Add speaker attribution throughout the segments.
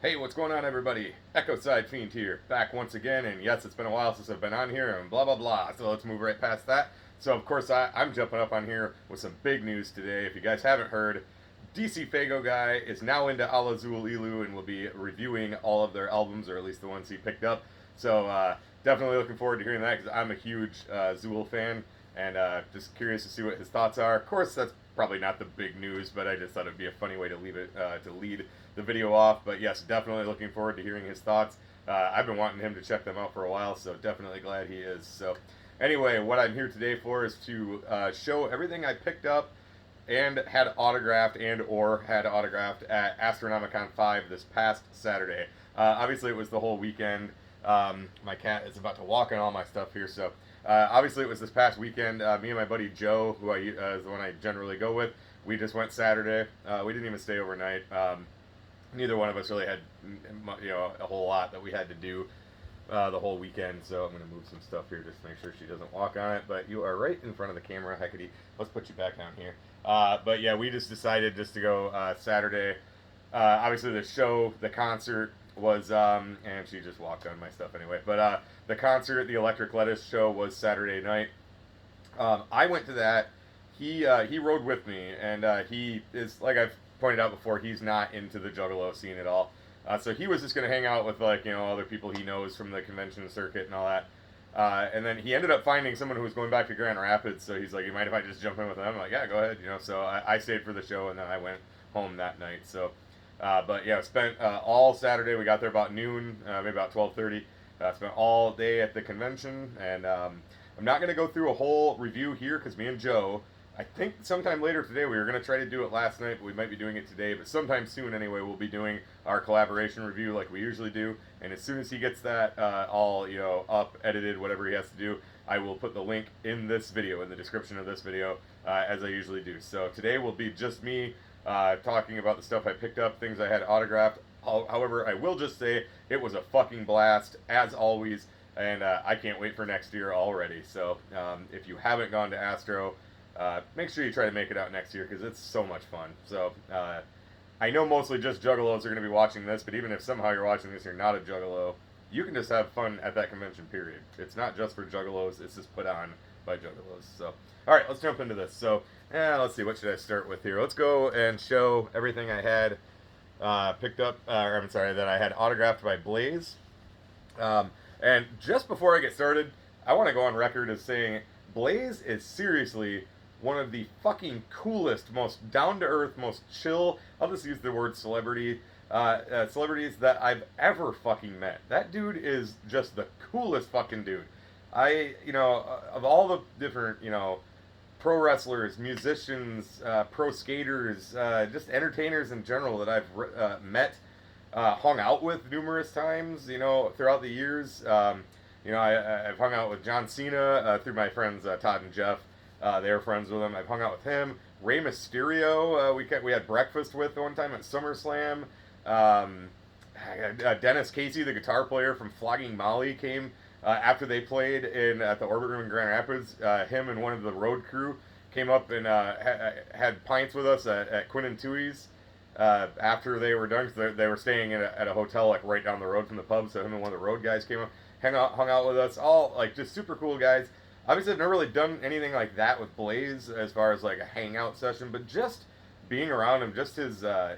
Speaker 1: Hey, what's going on, everybody? Echo Side Fiend here, back once again, and yes, it's been a while since I've been on here, and blah blah blah. So let's move right past that. So of course I'm jumping up on here with some big news today. If you guys haven't heard, DC Fago guy is now into Ala Zul Ilu and will be reviewing all of their albums, or at least the ones he picked up. So definitely looking forward to hearing that because I'm a huge Zul fan, and just curious to see what his thoughts are. Of course, that's probably not the big news, but I just thought it'd be a funny way to leave it to lead the video off. But yes, definitely looking forward to hearing his thoughts. I've been wanting him to check them out for a while, so definitely glad he is. So anyway, what I'm here today for is to show everything I picked up and had autographed at Astronomicon 5 this past Saturday. Obviously, it was the whole weekend. My cat is about to walk on all my stuff here, so obviously it was this past weekend. Me and my buddy Joe, who is the one I generally go with, we just went Saturday. We didn't even stay overnight. Neither one of us really had, a whole lot that we had to do the whole weekend. So I'm going to move some stuff here just to make sure she doesn't walk on it. But you are right in front of the camera. Heckity. Let's put you back down here. But yeah, we just decided just to go Saturday. Obviously, the concert was, and she just walked on my stuff anyway. But the concert, the Electric Lettuce show, was Saturday night. I went to that. He rode with me, and he is, like I've pointed out before, he's not into the Juggalo scene at all. So he was just going to hang out with other people he knows from the convention circuit and all that. And then he ended up finding someone who was going back to Grand Rapids, so he's like, "You mind if I just jump in with them?" I'm like, "Yeah, go ahead." So I stayed for the show, and then I went home that night. So, but yeah, spent all Saturday. We got there about noon, maybe about 12:30. Spent all day at the convention, and I'm not going to go through a whole review here because me and Joe, I think sometime later today, we were going to try to do it last night, but we might be doing it today. But sometime soon, anyway, we'll be doing our collaboration review like we usually do. And as soon as he gets that all up, edited, whatever he has to do, I will put the link in this video, in the description of this video, as I usually do. So today will be just me talking about the stuff I picked up, things I had autographed. However, I will just say it was a fucking blast, as always, and I can't wait for next year already. So if you haven't gone to Astro, make sure you try to make it out next year because it's so much fun. So I know mostly just Juggalos are going to be watching this, but even if somehow you're watching this and you're not a Juggalo, you can just have fun at that convention, period. It's not just for Juggalos, it's just put on by Juggalos. So, alright, let's jump into this. So, let's see, what should I start with here? Let's go and show everything I had picked up, that I had autographed by Blaze. And just before I get started, I want to go on record as saying Blaze is seriously one of the fucking coolest, most down-to-earth, most chill, I'll just use the word celebrities that I've ever fucking met. That dude is just the coolest fucking dude. Of all the different, pro wrestlers, musicians, pro skaters, just entertainers in general that I've met, hung out with numerous times, throughout the years. I've hung out with John Cena through my friends Todd and Jeff. They were friends with him. I've hung out with him. Rey Mysterio, we had breakfast with one time at SummerSlam. Dennis Casey, the guitar player from Flogging Molly, came after they played at the Orbit Room in Grand Rapids. Him and one of the road crew came up and had pints with us at Quinn and Tui's after they were done. Cause they were staying at a hotel like right down the road from the pub. So him and one of the road guys came up, hung out with us. All like just super cool guys. Obviously, I've never really done anything like that with Blaze as far as like a hangout session, but just being around him, just his I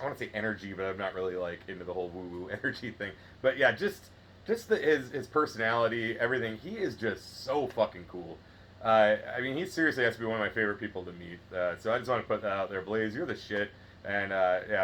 Speaker 1: want to say energy, but I'm not really like into the whole woo-woo energy thing. But yeah, just his personality, everything. He is just so fucking cool. He seriously has to be one of my favorite people to meet. So I just want to put that out there, Blaze. You're the shit, and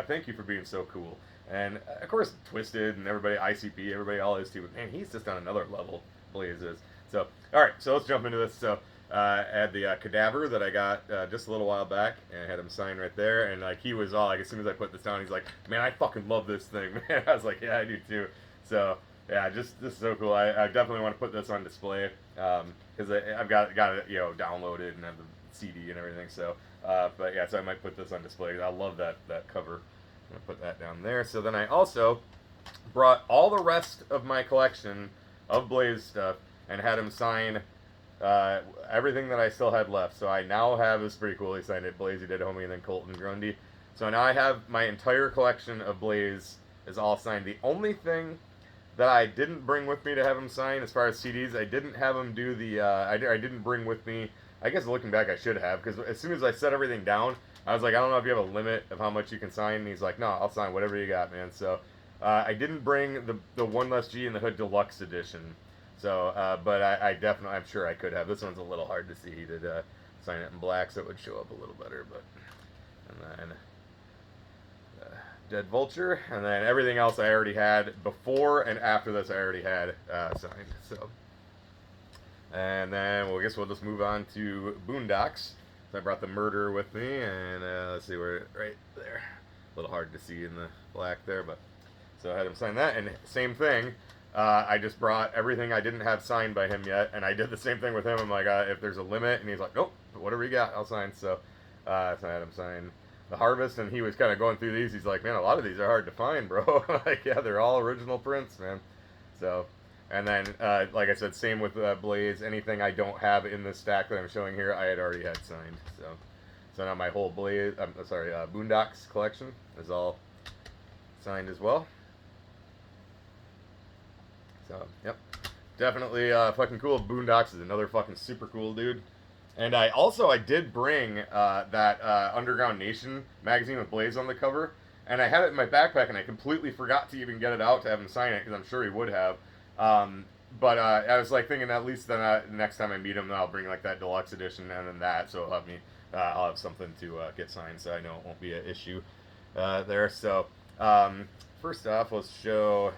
Speaker 1: thank you for being so cool. And of course, Twisted and everybody, ICP, everybody, all is too. But man, he's just on another level. Blaze is. So, all right, so let's jump into this. So, I had the Cadaver that I got just a little while back, and I had him sign right there. And like he was all like, as soon as I put this down, he's like, "Man, I fucking love this thing, man." I was like, "Yeah, I do too." So yeah, just this is so cool. I definitely want to put this on display because I've got it downloaded and have the CD and everything. So, but yeah, so I might put this on display. I love that cover. I'm gonna put that down there. So then I also brought all the rest of my collection of Blaze stuff and had him sign everything that I still had left. So I now have, it's pretty cool, he signed it, Blaze, he did Homie, and then Colton Grundy. So now I have my entire collection of Blaze is all signed. The only thing that I didn't bring with me to have him sign, as far as CDs, I didn't have him do the. I didn't bring with me. I guess looking back, I should have, because as soon as I set everything down, I was like, I don't know if you have a limit of how much you can sign. And he's like, no, I'll sign whatever you got, man. So I didn't bring the One Less G in the Hood Deluxe Edition. So, but I definitely, I'm sure I could have. This one's a little hard to see. He did sign it in black, so it would show up a little better. But and then Dead Vulture, and then everything else I already had before and after this. I already had signed. So, and then well, I guess we'll just move on to Boondocks. So I brought the Murder with me, and let's see where right there. A little hard to see in the black there, but so I had him sign that, and same thing. I just brought everything I didn't have signed by him yet, and I did the same thing with him. I'm like, if there's a limit, and he's like, nope, whatever you got, I'll sign. So so I had him sign the Harvest, and he was kind of going through these. He's like, man, a lot of these are hard to find, bro. Like, yeah, they're all original prints, man. So, and then, like I said, same with Blaze. Anything I don't have in this stack that I'm showing here, I had already had signed. So now my whole Blaze, Boondocks collection is all signed as well. So, yep. Definitely fucking cool. Boondocks is another fucking super cool dude. And I did bring that Underground Nation magazine with Blaze on the cover. And I had it in my backpack, and I completely forgot to even get it out to have him sign it, because I'm sure he would have. But I was like thinking at least then next time I meet him, then I'll bring like that deluxe edition and then that. So I'll have something to get signed, so I know it won't be an issue there. So first off, let's show...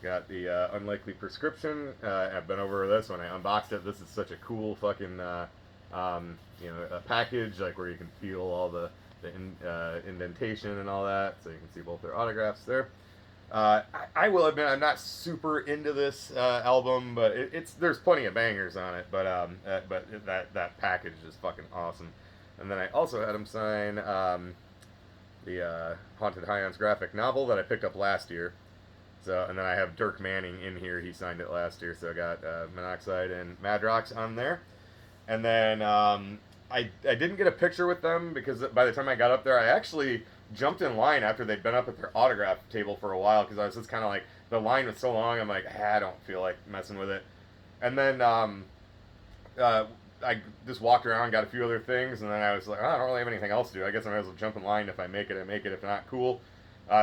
Speaker 1: Got the Unlikely Prescription. I've been over this when I unboxed it. This is such a cool fucking, a package, like where you can feel all the indentation and all that, so you can see both their autographs there. I will admit I'm not super into this album, but there's plenty of bangers on it. But that package is fucking awesome. And then I also had him sign the Haunted Highlands graphic novel that I picked up last year. So, and then I have Dirk Manning in here. He signed it last year, so I got Monoxide and Madrox on there. And then I didn't get a picture with them because by the time I got up there, I actually jumped in line after they'd been up at their autograph table for a while, because I was just kind of like, the line was so long, I'm like, I don't feel like messing with it. And then I just walked around, got a few other things, and then I was like, I don't really have anything else to do. I guess I might as well jump in line. If I make it, I make it. If not, cool.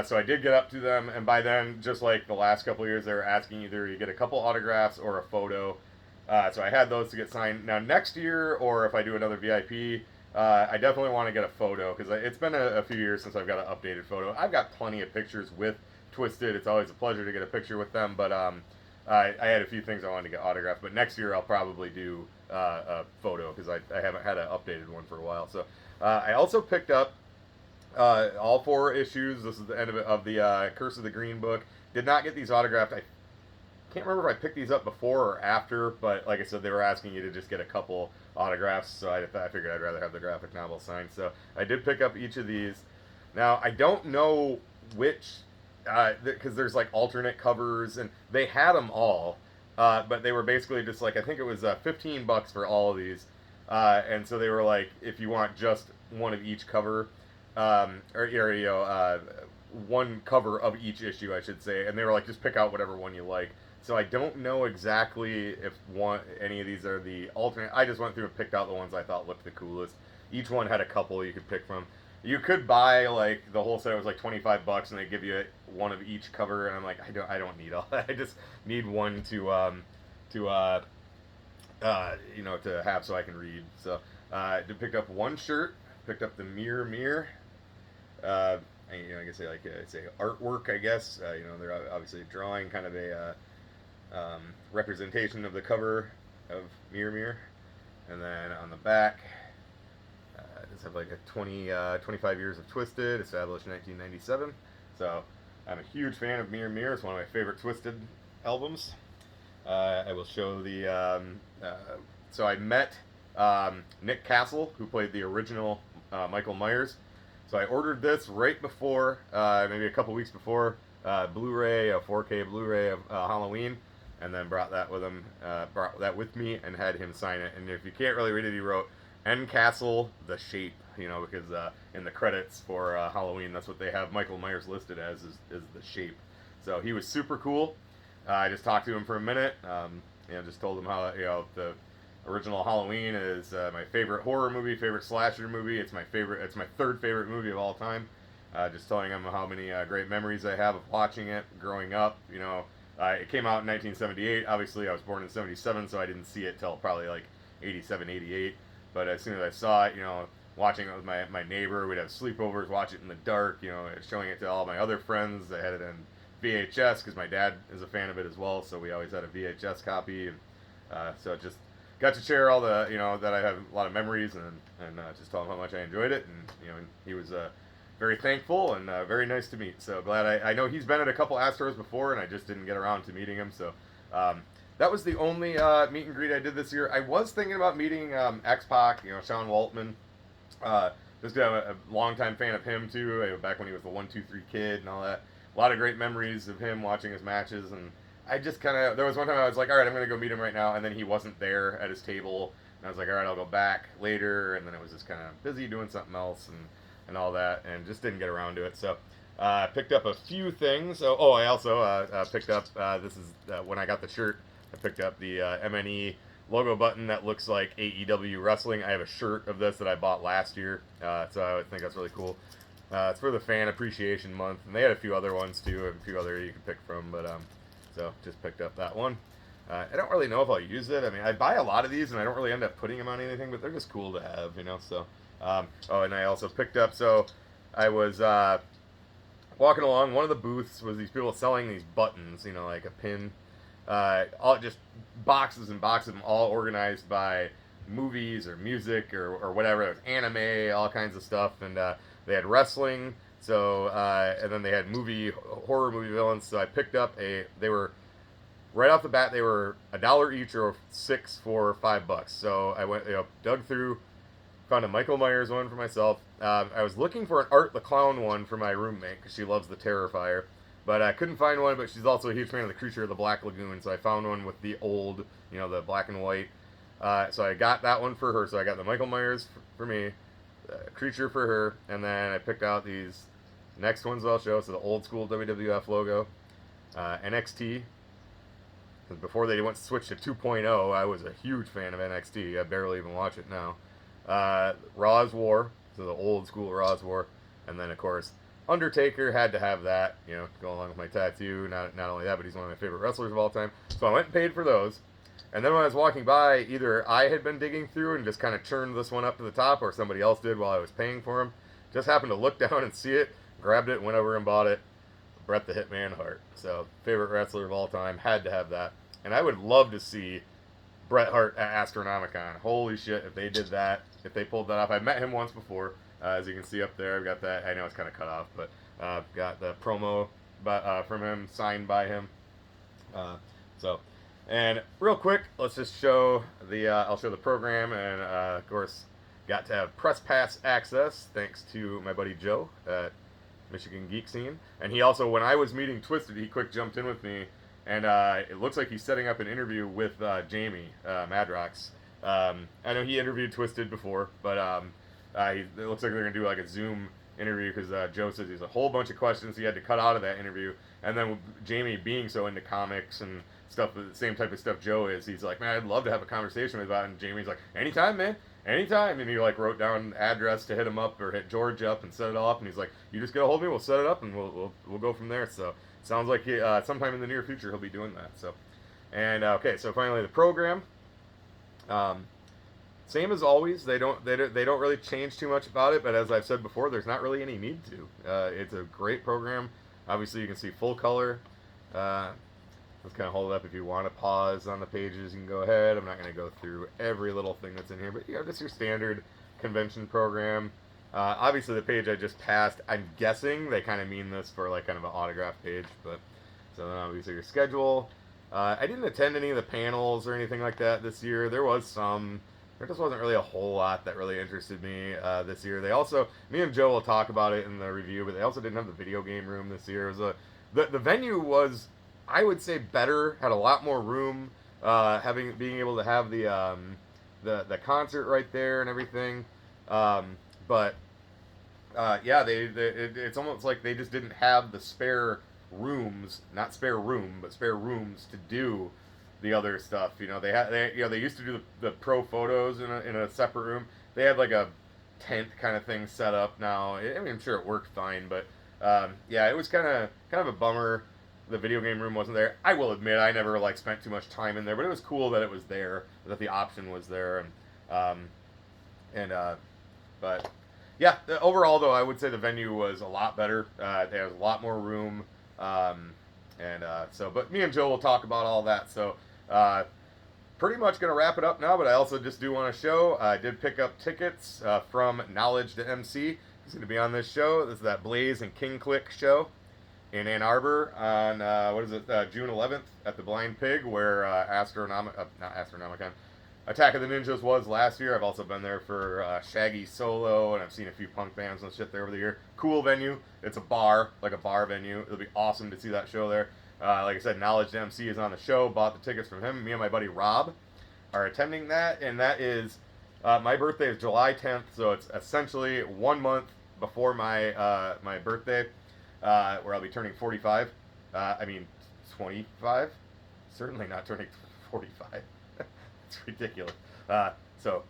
Speaker 1: So I did get up to them, and by then, just like the last couple of years, they were asking either you get a couple autographs or a photo. So I had those to get signed. Now next year, or if I do another VIP, I definitely want to get a photo, because it's been a few years since I've got an updated photo. I've got plenty of pictures with Twisted. It's always a pleasure to get a picture with them, but I had a few things I wanted to get autographed. But next year I'll probably do a photo, because I haven't had an updated one for a while. So I also picked up all 4 issues. This is the end of the Curse of the Green Book. Did not get these autographed. I can't remember if I picked these up before or after, but like I said, they were asking you to just get a couple autographs, so I figured I'd rather have the graphic novel signed. So I did pick up each of these. Now, I don't know which, because there's like alternate covers, and they had them all, but they were basically just like, I think it was $15 for all of these, and so they were like, if you want just one of each cover, one cover of each issue, I should say, and they were like, just pick out whatever one you like. So I don't know exactly if any of these are the alternate. I just went through and picked out the ones I thought looked the coolest. Each one had a couple you could pick from. You could buy like the whole set. It was like $25, and they give you one of each cover. And I'm like, I don't need all that. I just need one to have so I can read. So I picked up one shirt. Picked up the Mirror. I guess it's a artwork. I guess they're obviously drawing kind of a representation of the cover of Mirror, and then on the back, does have like a 25 years of Twisted, established in 1997. So I'm a huge fan of Mirror. It's one of my favorite Twisted albums. I will show the. So I met Nick Castle, who played the original Michael Myers. So I ordered this right before, maybe a couple weeks before, Blu-ray, a 4K Blu-ray of Halloween, and then brought that with me and had him sign it. And if you can't really read it, he wrote, N Castle the Shape, you know, because in the credits for Halloween, that's what they have Michael Myers listed as is the Shape. So he was super cool. I just talked to him for a minute. Just told him how the original Halloween is my favorite horror movie, favorite slasher movie. It's my favorite. It's my third favorite movie of all time. Just telling him how many great memories I have of watching it growing up. It came out in 1978. Obviously, I was born in '77, so I didn't see it till probably like '87, '88. But as soon as I saw it, watching it with my neighbor, we'd have sleepovers, watch it in the dark. Showing it to all my other friends. I had it in VHS because my dad is a fan of it as well, so we always had a VHS copy. And so just got to share all the that I have a lot of memories and just tell him how much I enjoyed it, and he was very thankful and very nice to meet. So glad I know he's been at a couple Astros before, and I just didn't get around to meeting him. So that was the only meet and greet I did this year. I was thinking about meeting X-Pac, Sean Waltman. Just a longtime fan of him too. Back when he was the 1-2-3 Kid and all that. A lot of great memories of him watching his matches, and I just there was one time I was like, all right, I'm gonna go meet him right now, and then he wasn't there at his table, and I was like, all right, I'll go back later, and then it was just kind of busy doing something else and all that, and just didn't get around to it. So I picked up a few things. I also picked up this is when I got the shirt. I picked up the MNE logo button that looks like AEW wrestling. I have a shirt of this that I bought last year, so I would think that's really cool. It's for the Fan Appreciation Month, and they had a few other ones too, a few other you can pick from, but so just picked up that one. I don't really know if I'll use it. I mean, I buy a lot of these, and I don't really end up putting them on anything, but they're just cool to have, So, and I also picked up. So, I was walking along. One of the booths was these people selling these buttons, like a pin. All just boxes and boxes of them, all organized by movies or music or whatever. It was anime, all kinds of stuff, and they had wrestling. So and then they had horror movie villains. So I picked up they were right off the bat, they were $1 each or 6 for $5. So I went, dug through, found a Michael Myers one for myself. I was looking for an Art the Clown one for my roommate because she loves the Terrifier, but I couldn't find one. But she's also a huge fan of the Creature of the Black Lagoon, so I found one with the old, the black and white. So I got that one for her. So I got the Michael Myers for me, Creature for her, and then I picked out these next ones I'll show. So the old school WWF logo, NXT. Because before they went switched to 2.0, I was a huge fan of NXT. I barely even watch it now. Raw's War, so the old school Raw's War, and then of course Undertaker had to have that, go along with my tattoo. Not only that, but he's one of my favorite wrestlers of all time. So I went and paid for those. And then when I was walking by, either I had been digging through and just kind of churned this one up to the top, or somebody else did while I was paying for him. Just happened to look down and see it, grabbed it, went over and bought it. Bret the Hitman Hart. So, favorite wrestler of all time, had to have that. And I would love to see Bret Hart at Astronomicon. Holy shit, if they did that, if they pulled that off. I met him once before, as you can see up there. I've got that, I know it's kind of cut off, but got the promo from him, signed by him. And real quick, let's just show I'll show the program, and of course, got to have press pass access thanks to my buddy Joe at MiGeekScene. And he also, when I was meeting Twisted, he quick jumped in with me, and it looks like he's setting up an interview with Jamie Madrox. I know he interviewed Twisted before, but it looks like they're going to do like a Zoom interview because Joe says there's a whole bunch of questions he had to cut out of that interview. And then Jamie being so into comics and stuff, the same type of stuff Joe is, he's like, man, I'd love to have a conversation with that. And Jamie's like, anytime, man, anytime. And he like wrote down an address to hit him up or hit George up and set it all up. And he's like, you just get a hold of me, we'll set it up, and we'll go from there. So sounds like sometime in the near future he'll be doing that. So, and okay, so finally the program. Same as always. They don't really change too much about it. But as I've said before, there's not really any need to. It's a great program. Obviously, you can see full color. Let's kind of hold it up. If you want to pause on the pages, you can go ahead. I'm not going to go through every little thing that's in here, but just your standard convention program. Obviously, the page I just passed, I'm guessing they kind of mean this for like kind of an autograph page. But so then obviously your schedule. I didn't attend any of the panels or anything like that this year. There was some. There just wasn't really a whole lot that really interested me this year. They also, me and Joe will talk about it in the review, but they also didn't have the video game room this year. It was the venue was, I would say, better, had a lot more room, being able to have the the concert right there and everything. But yeah, it's almost like they just didn't have the spare rooms, not spare room, but spare rooms to do the other stuff. You know, they used to do the pro photos in a separate room. They had like a tent kind of thing set up now. I mean, I'm sure it worked fine, but yeah, it was kind of a bummer. The video game room wasn't there. I will admit, I never like spent too much time in there, but it was cool that it was there, that the option was there, and but yeah, overall though, I would say the venue was a lot better. They had a lot more room, and so. But me and Joe will talk about all that. So, pretty much gonna wrap it up now. But I also just do want to show I did pick up tickets from Knowledge to MC. He's gonna be on this show. This is that Blaze and King Click show in Ann Arbor on June 11th at the Blind Pig, where not Astronomicon. Attack of the Ninjas was last year. I've also been there for Shaggy Solo, and I've seen a few punk bands and shit there over the year. Cool venue. It's a bar, like a bar venue. It'll be awesome to see that show there. Like I said, Knowledge MC is on the show. Bought the tickets from him. Me and my buddy Rob are attending that, and that is my birthday is July 10th, so it's essentially 1 month before my my birthday, where I'll be turning 45. 25. Certainly not turning 45. It's ridiculous. So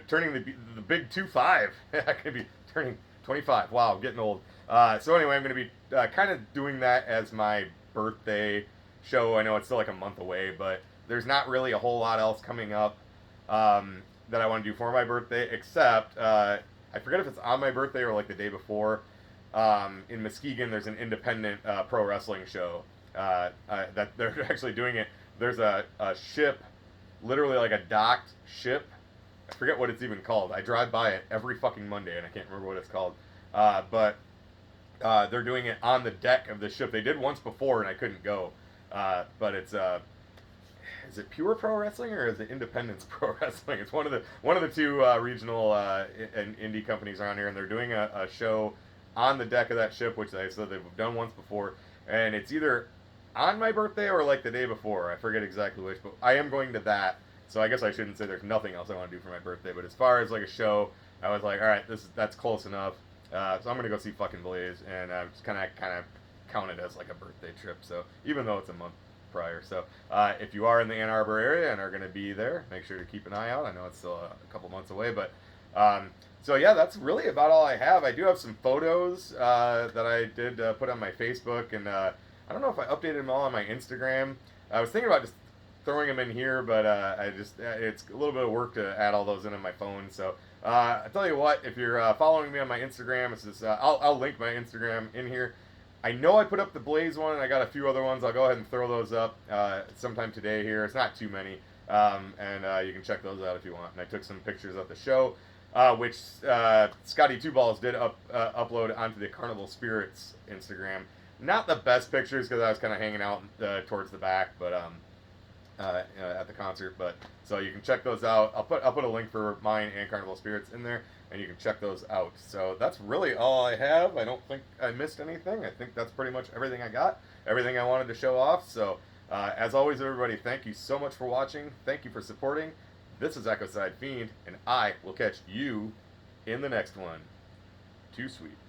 Speaker 1: turning the big 25. I could be turning 25. Wow, getting old. So anyway, I'm going to be kind of doing that as my birthday show. I know it's still like a month away, but there's not really a whole lot else coming up that I want to do for my birthday, except I forget if it's on my birthday or like the day before. In Muskegon, there's an independent pro wrestling show that they're actually doing it. There's a ship, literally like a docked ship. I forget what it's even called. I drive by it every fucking Monday, and I can't remember what it's called. But they're doing it on the deck of the ship. They did once before, and I couldn't go. But it's is it Pure Pro Wrestling or is it Independence Pro Wrestling? It's one of the two regional and indie companies around here, and they're doing a show on the deck of that ship, which they said they've done once before, and it's either on my birthday or like the day before. I forget exactly which, but I am going to that. So I guess I shouldn't say there's nothing else I want to do for my birthday. But as far as like a show, I was like, all right, that's close enough. So I'm gonna go see fucking Blaze, and just kind of count it as like a birthday trip. So even though it's a month prior, so if you are in the Ann Arbor area and are gonna be there, make sure to keep an eye out. I know it's still a couple months away, but so yeah, that's really about all I have. I do have some photos that I did put on my Facebook, and I don't know if I updated them all on my Instagram. I was thinking about just throwing them in here, but it's a little bit of work to add all those in on my phone. So I tell you what, if you're following me on my Instagram, it's just, I'll link my Instagram in here. I know I put up the Blaze one, and I got a few other ones. I'll go ahead and throw those up sometime today here. It's not too many, and you can check those out if you want. And I took some pictures of the show, which Scotty Two Balls did upload onto the Carnival Spirits Instagram. Not the best pictures because I was kind of hanging out towards the back, but at the concert. But so you can check those out. I'll put a link for mine and Carnival Spirits in there, and you can check those out. So that's really all I have. I don't think I missed anything. I think that's pretty much everything I got, everything I wanted to show off. So as always, everybody, thank you so much for watching. Thank you for supporting. This is Echoside Fiend, and I will catch you in the next one. Too sweet.